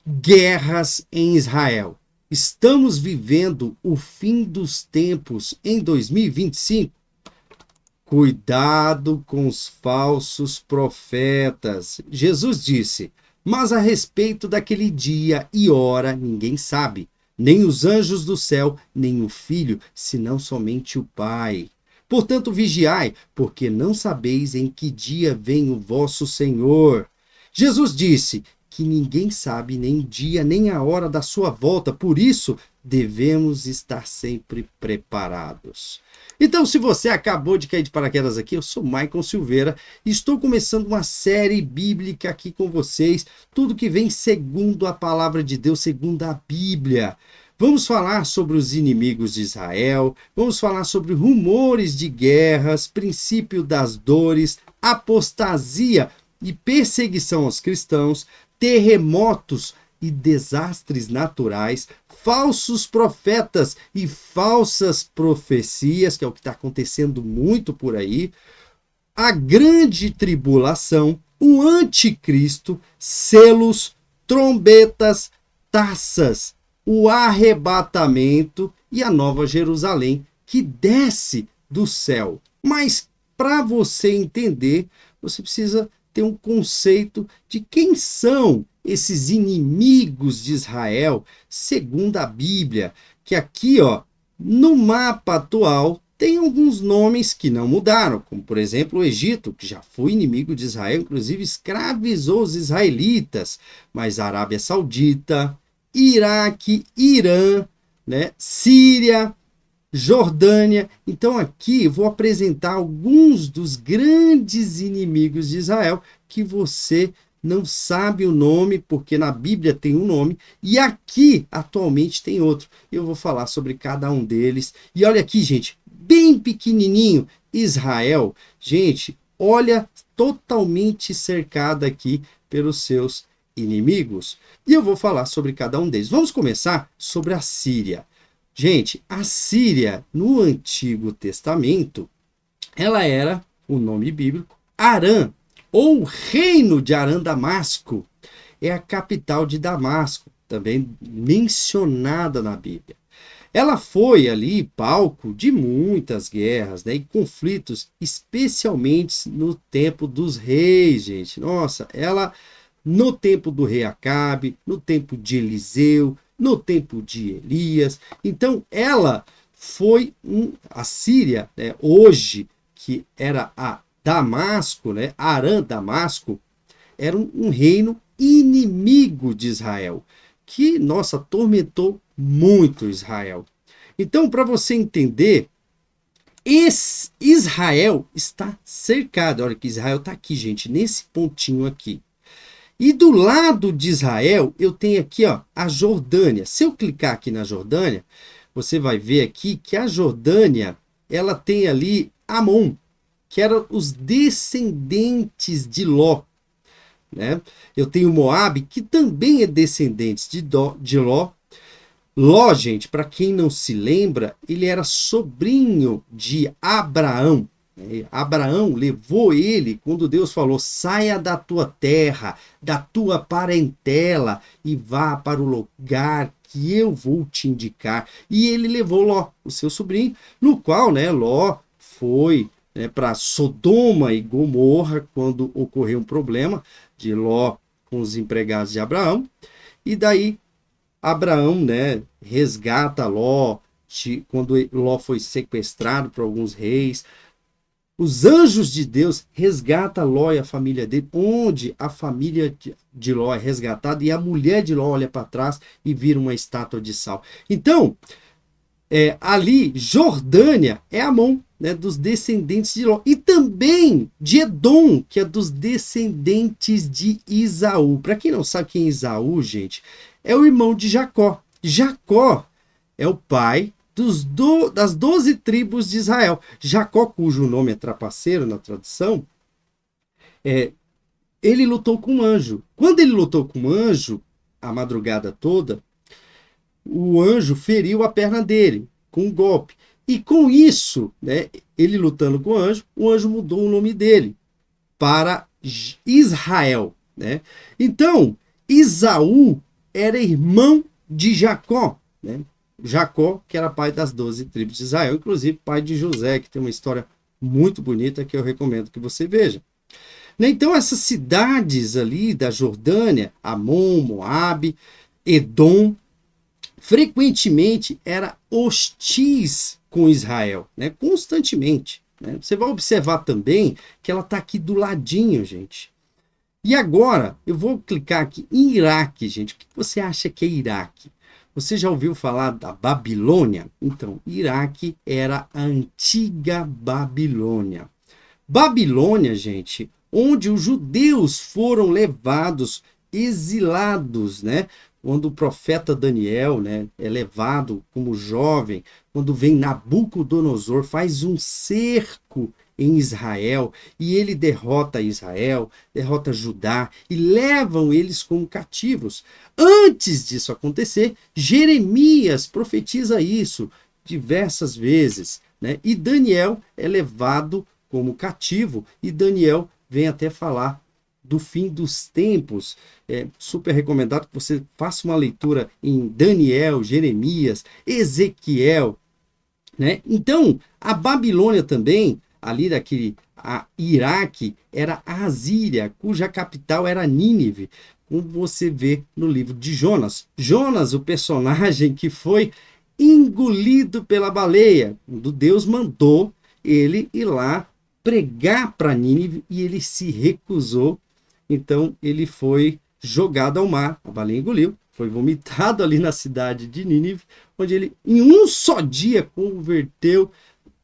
Guerras em Israel. Estamos vivendo o fim dos tempos em 2025? Cuidado com os falsos profetas. Jesus disse: mas a respeito daquele dia e hora ninguém sabe, nem os anjos do céu, nem o Filho, senão somente o Pai. Portanto, vigiai, porque não sabeis em que dia vem o vosso Senhor. Jesus disse que ninguém sabe nem o dia nem a hora da sua volta, por isso devemos estar sempre preparados. Então, se você acabou de cair de paraquedas aqui, eu sou Maicon Silveira e estou começando uma série bíblica aqui com vocês, tudo que vem segundo a palavra de Deus, segundo a Bíblia. Vamos falar sobre os inimigos de Israel, vamos falar sobre rumores de guerras, princípio das dores, apostasia e perseguição aos cristãos, terremotos e desastres naturais, falsos profetas e falsas profecias, que é o que está acontecendo muito por aí, a grande tribulação, o anticristo, selos, trombetas, taças, o arrebatamento e a nova Jerusalém que desce do céu. Mas para você entender, você precisa ter um conceito de quem são esses inimigos de Israel, segundo a Bíblia, que aqui, ó, no mapa atual, tem alguns nomes que não mudaram, como por exemplo o Egito, que já foi inimigo de Israel, inclusive escravizou os israelitas, mas a Arábia Saudita, Iraque, Irã, né, Síria, Jordânia. Então aqui eu vou apresentar alguns dos grandes inimigos de Israel que você não sabe o nome, porque na Bíblia tem um nome, e aqui atualmente tem outro. Eu vou falar sobre cada um deles. E olha aqui, gente, bem pequenininho, Israel. Gente, olha, totalmente cercada aqui pelos seus inimigos. E eu vou falar sobre cada um deles. Vamos começar sobre a Síria. Gente, a Síria, no Antigo Testamento, ela era, o nome bíblico, Arã, ou Reino de Arã-Damasco. É a capital de Damasco, também mencionada na Bíblia. Ela foi ali palco de muitas guerras, né, e conflitos, especialmente no tempo dos reis, gente. Nossa, ela no tempo do rei Acabe, no tempo de Eliseu, no tempo de Elias. Então, ela foi a Síria, né, hoje, que era a Damasco, né, Arã-Damasco, era um reino inimigo de Israel, que, nossa, atormentou muito Israel. Então, para você entender, Israel está cercado. Olha que Israel está aqui, gente, nesse pontinho aqui. E do lado de Israel, eu tenho aqui, ó, a Jordânia. Se eu clicar aqui na Jordânia, você vai ver aqui que a Jordânia, ela tem ali Amon, que eram os descendentes de Ló, né? Eu tenho Moabe, que também é descendente de Ló. Ló, gente, para quem não se lembra, ele era sobrinho de Abraão. Abraão levou ele quando Deus falou: saia da tua terra, da tua parentela e vá para o lugar que eu vou te indicar. E ele levou Ló, o seu sobrinho, no qual, né, Ló foi, né, para Sodoma e Gomorra quando ocorreu um problema de Ló com os empregados de Abraão. E daí Abraão, né, resgata Ló quando Ló foi sequestrado por alguns reis. Os anjos de Deus resgatam Ló e a família dele, onde a família de Ló é resgatada e a mulher de Ló olha para trás e vira uma estátua de sal. Então, ali, Jordânia é Amon, né, dos descendentes de Ló. E também de Edom, que é dos descendentes de Esaú. Para quem não sabe quem é Esaú, gente, é o irmão de Jacó. Jacó é o pai das 12 tribos de Israel. Jacó, cujo nome é trapaceiro na tradução, ele lutou com um anjo. Quando ele lutou com um anjo, a madrugada toda, o anjo feriu a perna dele com um golpe. E com isso, né, ele lutando com o anjo mudou o nome dele para Israel, né? Então, Esaú era irmão de Jacó, né? Jacó, que era pai das 12 tribos de Israel, inclusive pai de José, que tem uma história muito bonita que eu recomendo que você veja. Então, essas cidades ali da Jordânia, Amon, Moabe, Edom, frequentemente era hostis com Israel, né? Constantemente. Né? Você vai observar também que ela está aqui do ladinho, gente. E agora, eu vou clicar aqui em Iraque, gente. O que você acha que é Iraque? Você já ouviu falar da Babilônia? Então, Iraque era a antiga Babilônia. Babilônia, gente, onde os judeus foram levados, exilados, né? Quando o profeta Daniel, né, é levado como jovem, quando vem Nabucodonosor, faz um cerco em Israel e ele derrota Israel, derrota Judá e levam eles como cativos. Antes disso acontecer, Jeremias profetiza isso diversas vezes, né? E Daniel é levado como cativo e Daniel vem até falar do fim dos tempos. É super recomendado que você faça uma leitura em Daniel, Jeremias, Ezequiel, né? Então, a Babilônia também, ali a Iraque, era a Assíria, cuja capital era Nínive, como você vê no livro de Jonas. Jonas, o personagem que foi engolido pela baleia, quando Deus mandou ele ir lá pregar para Nínive e ele se recusou. Então ele foi jogado ao mar, a baleia engoliu, foi vomitado ali na cidade de Nínive, onde ele em um só dia converteu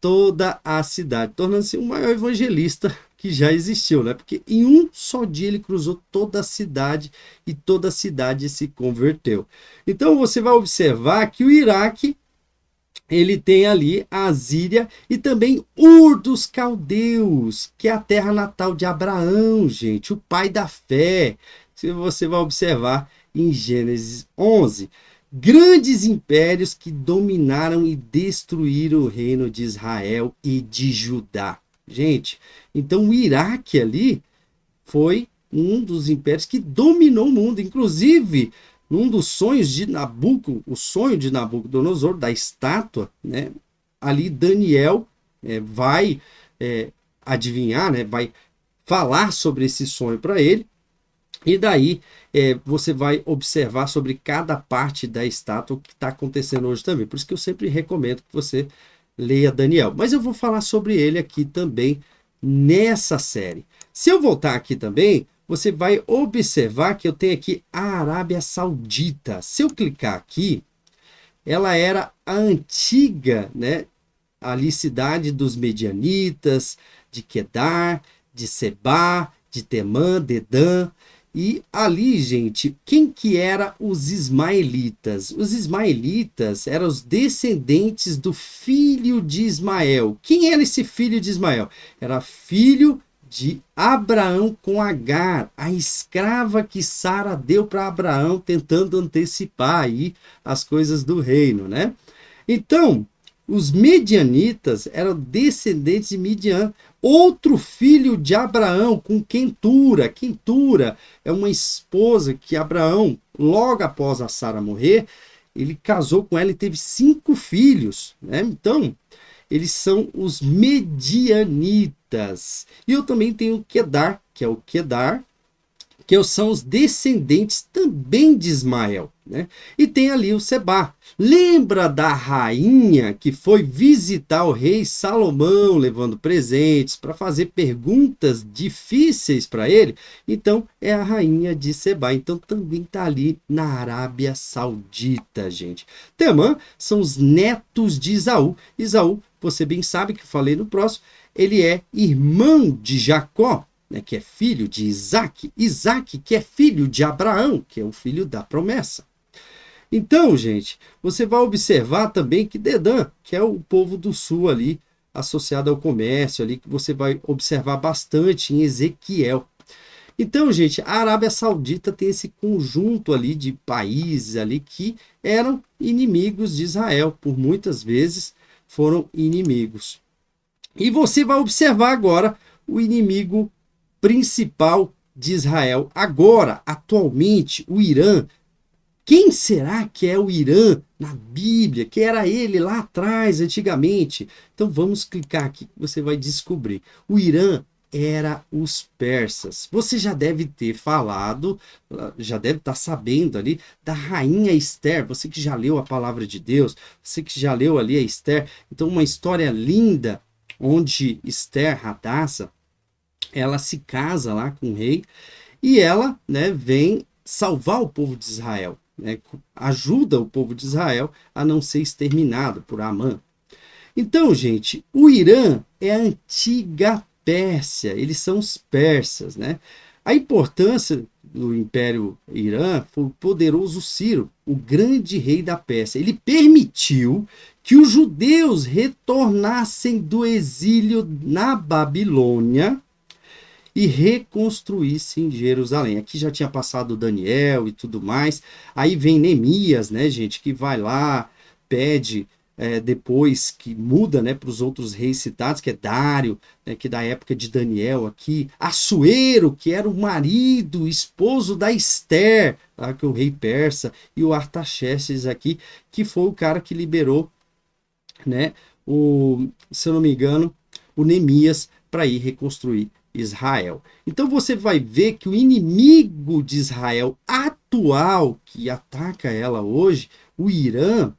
toda a cidade, tornando-se o maior evangelista que já existiu, né? Porque em um só dia ele cruzou toda a cidade e toda a cidade se converteu. Então você vai observar que o Iraque ele tem ali a Assíria e também Ur dos Caldeus, que é a terra natal de Abraão, gente, o pai da fé. Você vai observar em Gênesis 11, grandes impérios que dominaram e destruíram o reino de Israel e de Judá. Gente, então o Iraque ali foi um dos impérios que dominou o mundo, inclusive num dos sonhos de Nabucodonosor, o sonho de Nabucodonosor, da estátua, né? Ali Daniel vai adivinhar, né? Vai falar sobre esse sonho para ele, e daí você vai observar sobre cada parte da estátua o que está acontecendo hoje também. Por isso que eu sempre recomendo que você leia Daniel. Mas eu vou falar sobre ele aqui também nessa série. Se eu voltar aqui também, você vai observar que eu tenho aqui a Arábia Saudita. Se eu clicar aqui, ela era a antiga, né, ali cidade dos medianitas, de Quedar, de Sebá, de Temã, Dedã. E ali, gente, quem que era os ismaelitas? Os ismaelitas eram os descendentes do filho de Ismael. Quem era esse filho de Ismael? Era filho de Abraão com Agar, a escrava que Sara deu para Abraão, tentando antecipar aí as coisas do reino, né? Então, os medianitas eram descendentes de Midian, outro filho de Abraão com Quentura. Quentura é uma esposa que Abraão, logo após a Sara morrer, ele casou com ela e teve 5 filhos, né? Então, eles são os medianitas. E eu também tenho o Quedar, que é o Quedar, que são os descendentes também de Ismael, né? E tem ali o Sebá. Lembra da rainha que foi visitar o rei Salomão, levando presentes para fazer perguntas difíceis para ele? Então, é a rainha de Sebá. Então, também está ali na Arábia Saudita, gente. Temã são os netos de Esaú. Esaú, você bem sabe que eu falei no próximo, ele é irmão de Jacó, né, que é filho de Isaac, Isaac que é filho de Abraão, que é o filho da promessa. Então, gente, você vai observar também que Dedã, que é o povo do sul ali, associado ao comércio ali, que você vai observar bastante em Ezequiel. Então, gente, a Arábia Saudita tem esse conjunto ali de países ali que eram inimigos de Israel, por muitas vezes foram inimigos. E você vai observar agora o inimigo principal de Israel. Agora, atualmente, o Irã Quem será que é o Irã na Bíblia? Que era ele lá atrás, antigamente? Então vamos clicar aqui que você vai descobrir. O Irã era os persas. Você já deve ter falado, já deve estar sabendo ali da rainha Esther. Você que já leu a palavra de Deus, você que já leu ali a Esther. Então uma história linda onde Esther Hadassa, ela se casa lá com o rei e ela, né, vem salvar o povo de Israel, né, ajuda o povo de Israel a não ser exterminado por Amã. Então, gente, o Irã é a antiga Pérsia, eles são os persas, né? A importância do Império Irã foi o poderoso Ciro, o grande rei da Pérsia. Ele permitiu que os judeus retornassem do exílio na Babilônia e reconstruíssem Jerusalém. Aqui já tinha passado Daniel e tudo mais. Aí vem Neemias, né, gente, que vai lá, pede depois que muda, né, para os outros reis citados, que é Dário, né, que da época de Daniel aqui, Assuero, que era o marido, esposo da Esther, tá, que é o rei persa, e o Artaxerxes aqui, que foi o cara que liberou, né, se eu não me engano, o Neemias para ir reconstruir Israel. Então você vai ver que o inimigo de Israel atual, que ataca ela hoje, o Irã,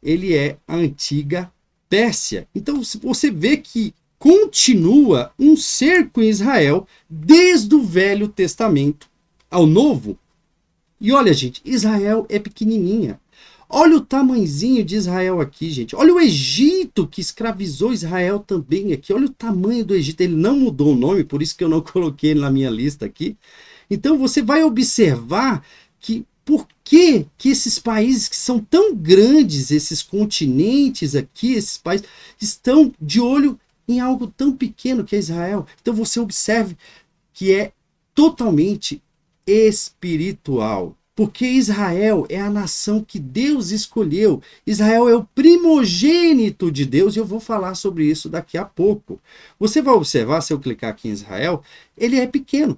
ele é a antiga Pérsia. Então você vê que continua um cerco em Israel desde o Velho Testamento ao Novo. E olha, gente, Israel é pequenininha. Olha o tamanhozinho de Israel aqui, gente. Olha o Egito que escravizou Israel também aqui. Olha o tamanho do Egito. Ele não mudou o nome, por isso que eu não coloquei ele na minha lista aqui. Então você vai observar que por que esses países que são tão grandes, esses continentes aqui, esses países, estão de olho em algo tão pequeno que é Israel. Então você observe que é totalmente espiritual. Porque Israel é a nação que Deus escolheu. Israel é o primogênito de Deus e eu vou falar sobre isso daqui a pouco. Você vai observar, se eu clicar aqui em Israel, ele é pequeno.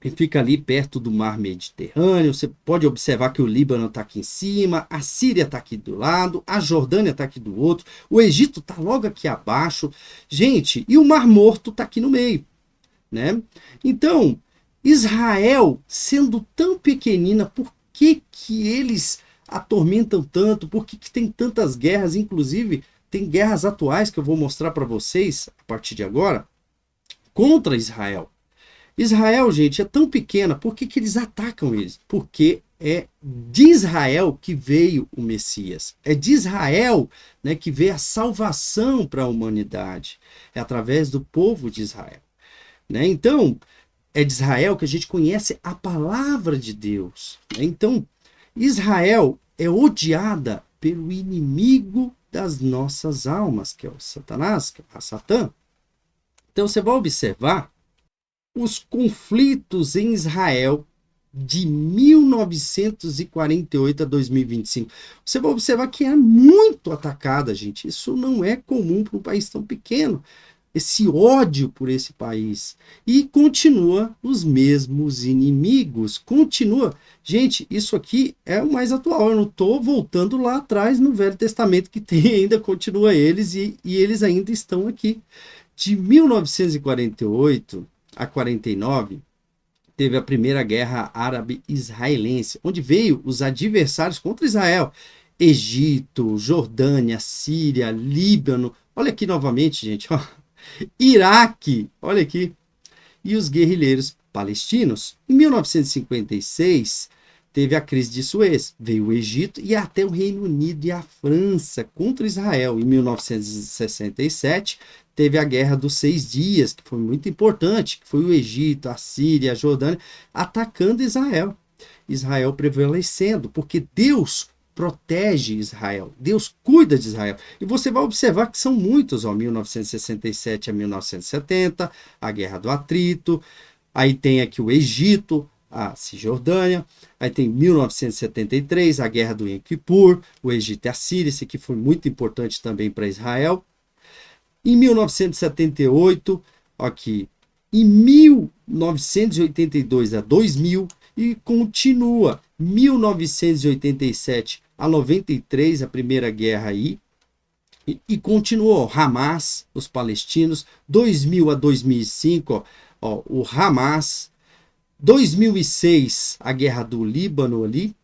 Ele fica ali perto do mar Mediterrâneo. Você pode observar que o Líbano está aqui em cima, a Síria está aqui do lado, a Jordânia está aqui do outro, o Egito está logo aqui abaixo. Gente, e o Mar Morto está aqui no meio, né? Então, Israel, sendo tão pequenina, por que eles atormentam tanto? Por que tem tantas guerras? Inclusive, tem guerras atuais que eu vou mostrar para vocês a partir de agora contra Israel. Israel, gente, é tão pequena, por que eles atacam eles? Porque é de Israel que veio o Messias. É de Israel, né, que veio a salvação para a humanidade. É através do povo de Israel, né? Então, é de Israel que a gente conhece a palavra de Deus. Então, Israel é odiada pelo inimigo das nossas almas, que é o Satanás, que é a Satã. Então, você vai observar os conflitos em Israel de 1948 a 2025. Você vai observar que é muito atacada, gente. Isso não é comum para um país tão pequeno. Esse ódio por esse país. E continua os mesmos inimigos. Continua. Gente, isso aqui é o mais atual. Eu não estou voltando lá atrás no Velho Testamento, que tem ainda, continua eles, e eles ainda estão aqui. De 1948 a 49, teve a primeira guerra árabe-israelense, onde veio os adversários contra Israel. Egito, Jordânia, Síria, Líbano. Olha aqui novamente, gente, ó. Iraque, olha aqui, e os guerrilheiros palestinos. Em 1956, teve a crise de Suez, veio o Egito e até o Reino Unido e a França contra Israel. Em 1967, teve a Guerra dos 6 Dias, que foi muito importante, que foi o Egito, a Síria, a Jordânia, atacando Israel. Israel prevalecendo, porque Deus protege Israel. Deus cuida de Israel. E você vai observar que são muitos, ó, 1967 a 1970, a Guerra do Atrito, aí tem aqui o Egito, a Cisjordânia, aí tem 1973, a Guerra do Yom Kippur, o Egito e a Síria, esse aqui foi muito importante também para Israel. Em 1978, aqui, em 1982 a 2000, e continua. 1987 a 93, a Primeira Guerra aí, e continuou. Hamas, os palestinos, 2000 a 2005, o Hamas, 2006, a Guerra do Líbano ali,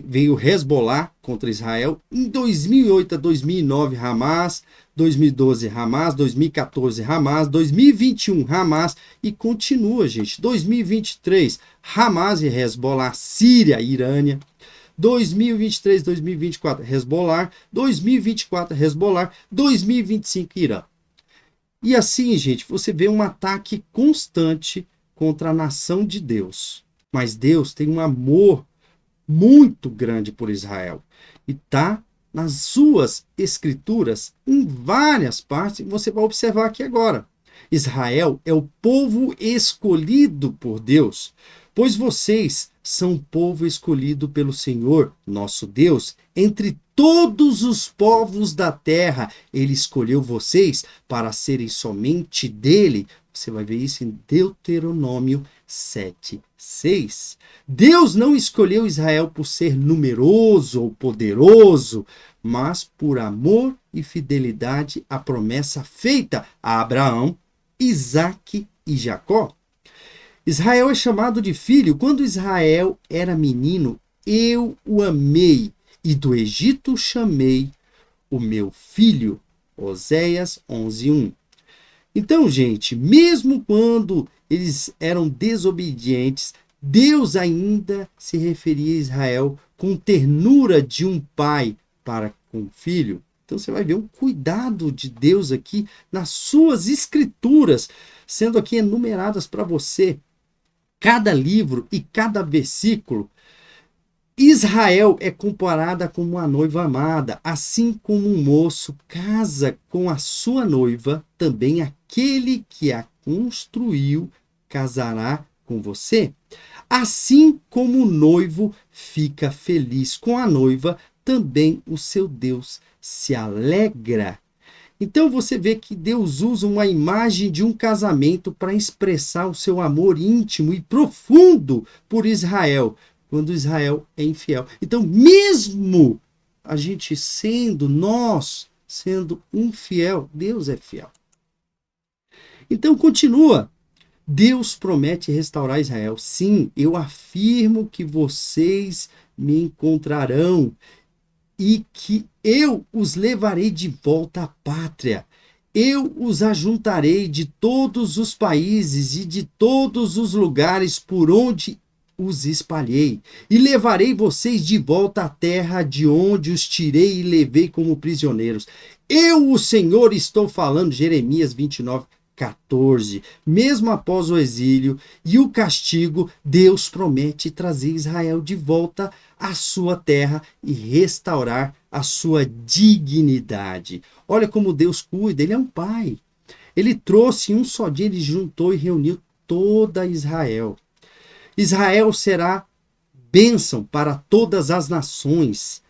veio Hezbollah contra Israel. Em 2008 a 2009, Hamas. 2012, Hamas. 2014, Hamas. 2021, Hamas. E continua, gente. 2023, Hamas e Hezbollah, Síria e Irânia. 2023, 2024, Hezbollah. 2024, Hezbollah. 2025, Irã. E assim, gente, você vê um ataque constante contra a nação de Deus. Mas Deus tem um amor muito grande por Israel. E está nas suas escrituras, em várias partes, você vai observar aqui agora. Israel é o povo escolhido por Deus, pois vocês são povo escolhido pelo Senhor, nosso Deus, entre todos os povos da terra. Ele escolheu vocês para serem somente dele. Você vai ver isso em Deuteronômio 7:6. Deus não escolheu Israel por ser numeroso ou poderoso, mas por amor e fidelidade à promessa feita a Abraão, Isaque e Jacó. Israel é chamado de filho. Quando Israel era menino, eu o amei, e do Egito chamei o meu filho. Oséias 11:1. Então, gente, mesmo quando eles eram desobedientes, Deus ainda se referia a Israel com ternura de um pai para com o filho. Então você vai ver um cuidado de Deus aqui nas suas escrituras, sendo aqui enumeradas para você. Cada livro e cada versículo, Israel é comparada como uma noiva amada, assim como um moço casa com a sua noiva, também aquele que a construiu casará com você. Assim como o noivo fica feliz com a noiva, também o seu Deus se alegra. Então você vê que Deus usa uma imagem de um casamento para expressar o seu amor íntimo e profundo por Israel, quando Israel é infiel. Então, mesmo a gente nós sendo infiel, Deus é fiel. Então, continua. Deus promete restaurar Israel. Sim, eu afirmo que vocês me encontrarão e que eu os levarei de volta à pátria. Eu os ajuntarei de todos os países e de todos os lugares por onde os espalhei, e levarei vocês de volta à terra de onde os tirei e levei como prisioneiros. Eu, o Senhor, estou falando, Jeremias 29:14. Mesmo após o exílio e o castigo, Deus promete trazer Israel de volta à sua terra e restaurar a sua dignidade. Olha como Deus cuida, ele é um pai. Ele trouxe em um só dia, ele juntou e reuniu toda Israel. Israel será bênção para todas as nações.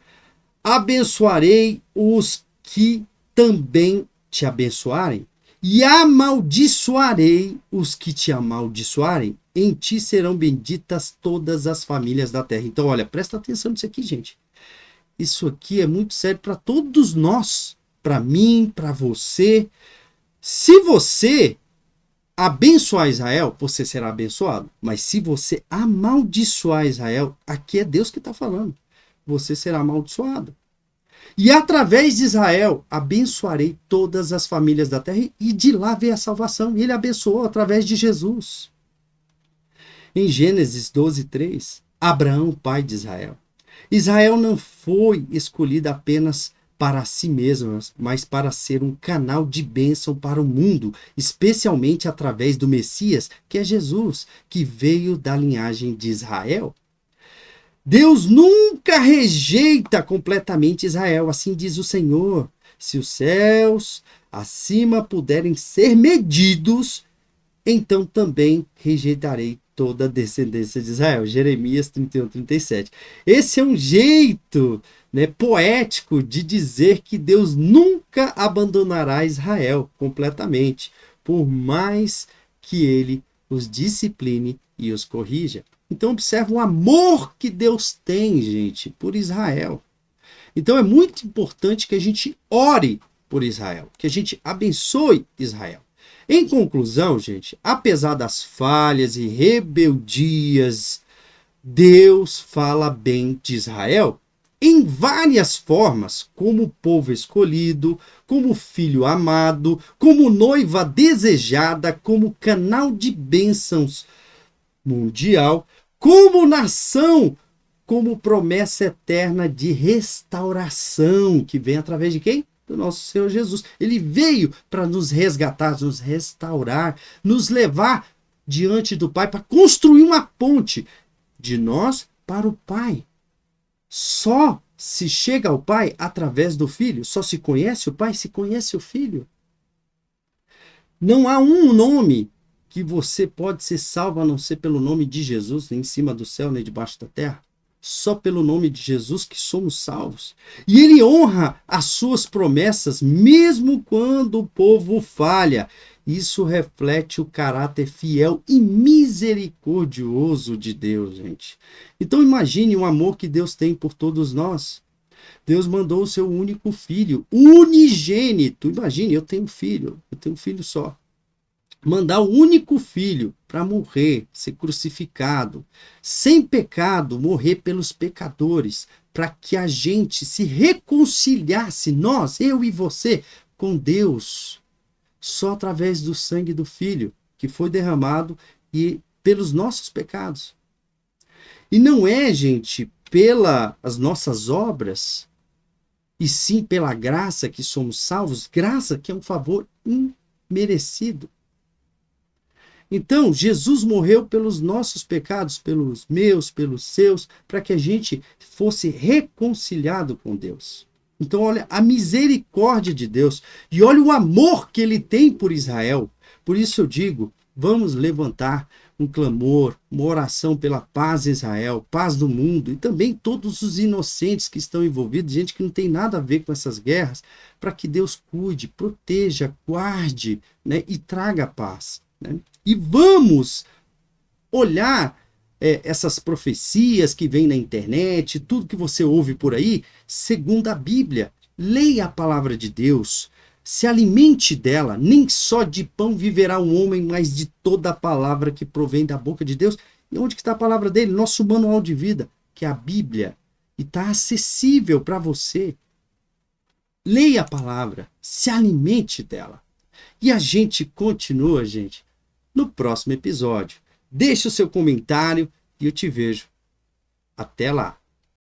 Abençoarei os que também te abençoarem, e amaldiçoarei os que te amaldiçoarem. Em ti serão benditas todas as famílias da terra. Então, olha, presta atenção nisso aqui, gente. Isso aqui é muito sério para todos nós, para mim, para você. Se você abençoar Israel, você será abençoado. Mas se você amaldiçoar Israel, aqui é Deus que está falando, você será amaldiçoado. E através de Israel, abençoarei todas as famílias da terra, e de lá vem a salvação. E ele abençoou através de Jesus. Em Gênesis 12:3, Abraão, pai de Israel. Israel não foi escolhida apenas para si mesma, mas para ser um canal de bênção para o mundo, especialmente através do Messias, que é Jesus, que veio da linhagem de Israel. Deus nunca rejeita completamente Israel, assim diz o Senhor. Se os céus acima puderem ser medidos, então também rejeitarei toda a descendência de Israel. Jeremias 31:37. Esse é um jeito, poético de dizer que Deus nunca abandonará Israel completamente, por mais que ele os discipline e os corrija. Então observa o amor que Deus tem, gente, por Israel. Então é muito importante que a gente ore por Israel, que a gente abençoe Israel. Em conclusão, gente, apesar das falhas e rebeldias, Deus fala bem de Israel em várias formas, como povo escolhido, como filho amado, como noiva desejada, como canal de bênçãos mundial, como nação, como promessa eterna de restauração, que vem através de quem? Do nosso Senhor Jesus. Ele veio para nos resgatar, nos restaurar, nos levar diante do Pai para construir uma ponte de nós para o Pai. Só se chega ao Pai através do Filho. Só se conhece o Pai se conhece o Filho. Não há um nome que você pode ser salvo a não ser pelo nome de Jesus, nem em cima do céu, nem debaixo da terra. Só pelo nome de Jesus que somos salvos. E ele honra as suas promessas, mesmo quando o povo falha. Isso reflete o caráter fiel e misericordioso de Deus, gente. Então imagine o amor que Deus tem por todos nós. Deus mandou o seu único filho, unigênito. Imagine, eu tenho um filho só. Mandar o único filho para morrer, ser crucificado, sem pecado, morrer pelos pecadores, para que a gente se reconciliasse, nós, eu e você, com Deus, só através do sangue do filho, que foi derramado e pelos nossos pecados. E não é, gente, pelas nossas obras, e sim pela graça que somos salvos, graça que é um favor imerecido. Então, Jesus morreu pelos nossos pecados, pelos meus, pelos seus, para que a gente fosse reconciliado com Deus. Então, olha a misericórdia de Deus e olha o amor que ele tem por Israel. Por isso eu digo, vamos levantar um clamor, uma oração pela paz em Israel, paz do mundo e também todos os inocentes que estão envolvidos, gente que não tem nada a ver com essas guerras, para que Deus cuide, proteja, guarde, né, e traga paz. Né? E vamos olhar essas profecias que vêm na internet, tudo que você ouve por aí, segundo a Bíblia. Leia a palavra de Deus, se alimente dela. Nem só de pão viverá um homem, mas de toda a palavra que provém da boca de Deus. E onde que está a palavra dele? Nosso manual de vida, que é a Bíblia. E está acessível para você. Leia a palavra, se alimente dela. E a gente continua, gente, no próximo episódio. Deixe o seu comentário e eu te vejo. Até lá!